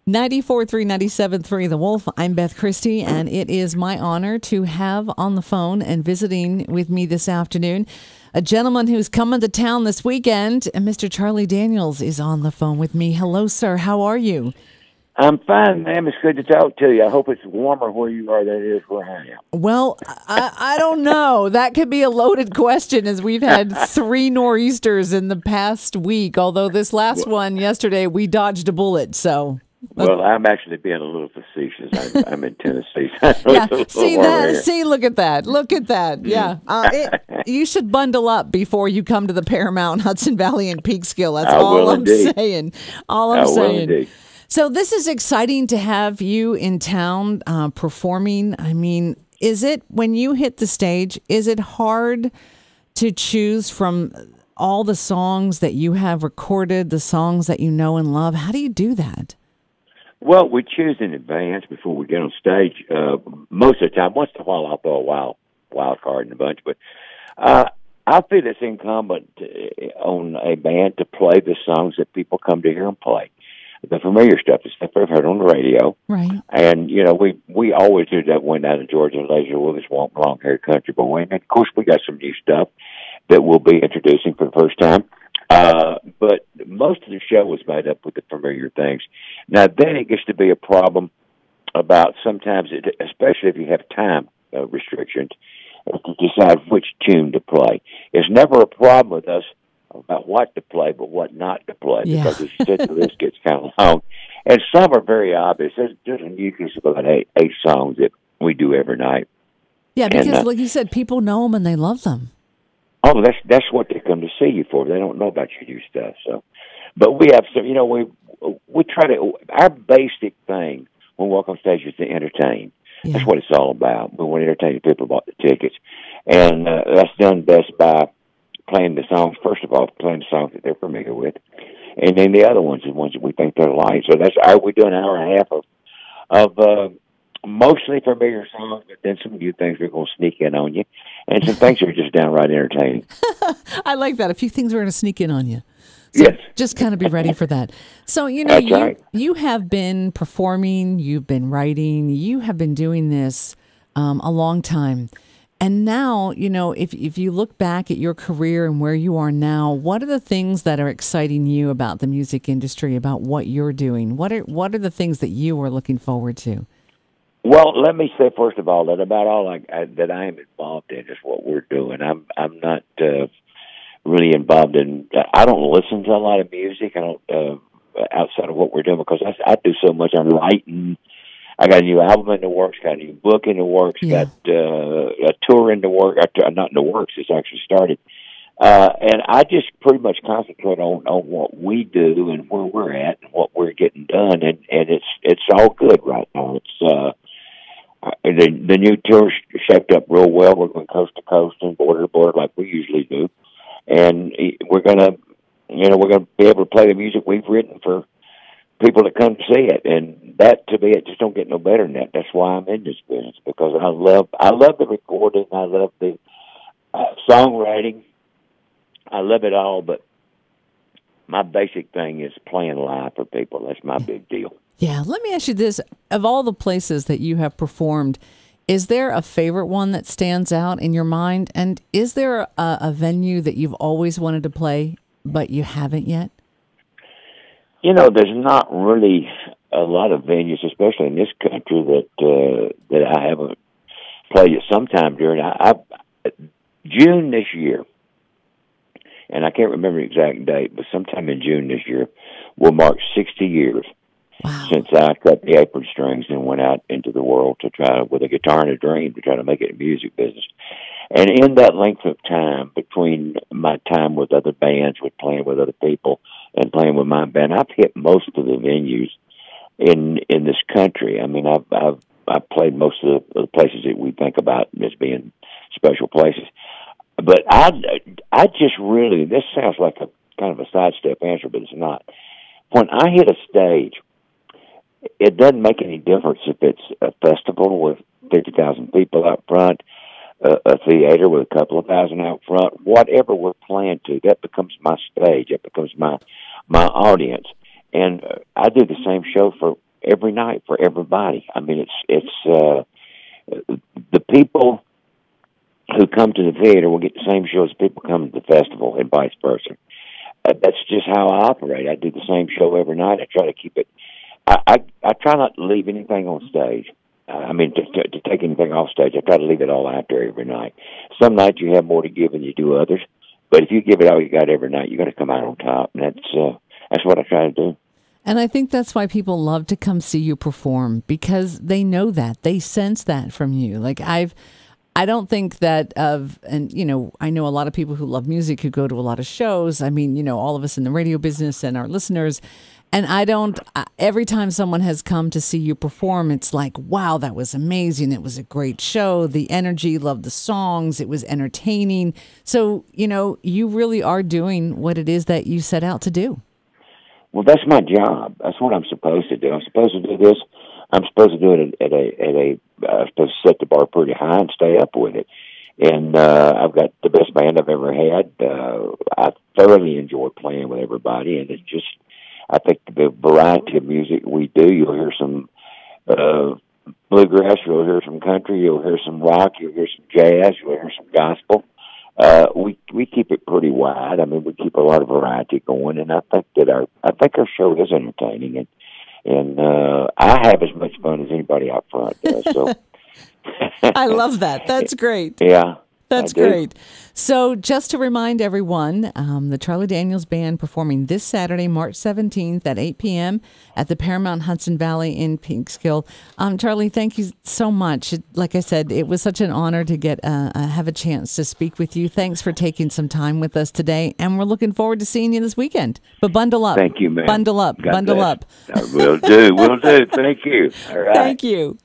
94.3, 97.3 The Wolf. I'm Beth Christie, and it is my honor to have on the phone and visiting with me this afternoon a gentleman who's coming to town this weekend, and Mr. Charlie Daniels is on the phone with me. Hello, sir. How are you? I'm fine, ma'am. It's good to talk to you. I hope it's warmer where you are than it is where I am. Well, I don't know. That could be a loaded question, as we've had 3 nor'easters in the past week, although this last one yesterday, we dodged a bullet, so... Well, I'm actually being a little facetious. I'm in Tennessee. Yeah, see that? See, look at that. Look at that. Yeah. You should bundle up before you come to the Paramount, Hudson Valley, and Peekskill. That's all I'm saying. All I'm saying. So this is exciting to have you in town performing. I mean, is it, when you hit the stage, is it hard to choose from all the songs that you have recorded, the songs that you know and love? How do you do that? Well, we choose in advance before we get on stage. Most of the time, once in a while, I'll throw a wild card in the bunch. But I feel it's incumbent on a band to play the songs that people come to hear and play. The familiar stuff, the stuff they've heard on the radio. Right. And, you know, we always do that. Went out to Georgia and Leisure with us, Walk Long Hair Country Boy. And, of course, we got some new stuff that we'll be introducing for the first time. But most of the show was made up with the familiar things. Now, then it gets to be a problem about sometimes, especially if you have time restrictions, to decide which tune to play. It's never a problem with us about what to play, but what not to play, because the list gets kind of long. And some are very obvious. There's a usually about eight songs that we do every night. Yeah, because like you said, people know them and they love them. Oh, that's what they come to see you for. They don't know about your new stuff. So, but we have some. You know, we try to. Our basic thing when we walk on stage is to entertain. Yeah. That's what it's all about. We want to entertain the people who bought the tickets, and that's done best by playing the songs. First of all, playing the songs that they're familiar with, and then the other ones, the ones that we think they're like. So we do an hour and a half of mostly familiar songs, but then some new things are going to sneak in on you, and some things are just downright entertaining. I like that. A few things are going to sneak in on you. So yes. Just kind of be ready for that. So, you know, you have been performing, you've been writing, you have been doing this a long time. And now, you know, if you look back at your career and where you are now, what are the things that are exciting you about the music industry, about what you're doing? What are the things that you are looking forward to? Well, let me say first of all that about all that I am involved in is what we're doing. I'm not really involved in. I don't listen to a lot of music. I don't outside of what we're doing, because I do so much. I'm writing. I got a new album in the works. Got a new book in the works. Yeah. Got a tour in the works. Not in the works. It's actually started. And I just pretty much concentrate on what we do and where we're at and what we're getting done. And it's all good right now. It's the new tour shaped up real well. We're going coast to coast and border to border like we usually do, and we're gonna be able to play the music we've written for people that come to see it. And that, to me, it just don't get no better than that. That's why I'm in this business, because I love the recording, I love the songwriting, I love it all. But my basic thing is playing live for people. That's my big deal. Yeah, let me ask you this. Of all the places that you have performed, is there a favorite one that stands out in your mind? And is there a venue that you've always wanted to play, but you haven't yet? You know, there's not really a lot of venues, especially in this country, that I haven't played at some time during. June this year, and I can't remember the exact date, but sometime in June this year, will mark 60 years. Wow. Since I cut the apron strings and went out into the world to try, with a guitar and a dream, to try to make it a music business. And in that length of time, between my time with other bands, with playing with other people, and playing with my band, I've hit most of the venues in this country. I mean, I've played most of the places that we think about as being special places. But I just really, this sounds like a kind of a sidestep answer, but it's not. When I hit a stage, it doesn't make any difference if it's a festival with 50,000 people out front, a theater with a couple of thousand out front, whatever we're playing to, that becomes my stage. That becomes my audience. And I do the same show for every night for everybody. I mean, it's the people who come to the theater will get the same show as people come to the festival, and vice versa. That's just how I operate. I do the same show every night. I try to keep it. I try not to leave anything on stage. To take anything off stage, I try to leave it all out there every night. Some nights you have more to give than you do others, but if you give it all you got every night, you got to come out on top, and that's what I try to do. And I think that's why people love to come see you perform, because they know that, they sense that from you. Like I don't think that I know a lot of people who love music who go to a lot of shows. I mean, all of us in the radio business and our listeners. And every time someone has come to see you perform, it's like, wow, that was amazing. It was a great show. The energy, loved the songs. It was entertaining. So, you really are doing what it is that you set out to do. Well, that's my job. That's what I'm supposed to do. I'm supposed to do this. I'm supposed to do it I'm supposed to set the bar pretty high and stay up with it. And I've got the best band I've ever had. I thoroughly enjoy playing with everybody, and I think the variety of music we do, you'll hear some bluegrass, you'll hear some country, you'll hear some rock, you'll hear some jazz, you'll hear some gospel. We keep it pretty wide. I mean, we keep a lot of variety going, and I think our show is entertaining, and I have as much fun as anybody out front does. So I love that. That's great. Yeah. That's great. So just to remind everyone, the Charlie Daniels Band performing this Saturday, March 17th at 8 p.m. at the Paramount Hudson Valley in Peekskill. Charlie, thank you so much. Like I said, it was such an honor to have a chance to speak with you. Thanks for taking some time with us today, and we're looking forward to seeing you this weekend. But bundle up. Thank you, man. Bundle up. God bundle bless. up. Will do. Thank you. All right. Thank you.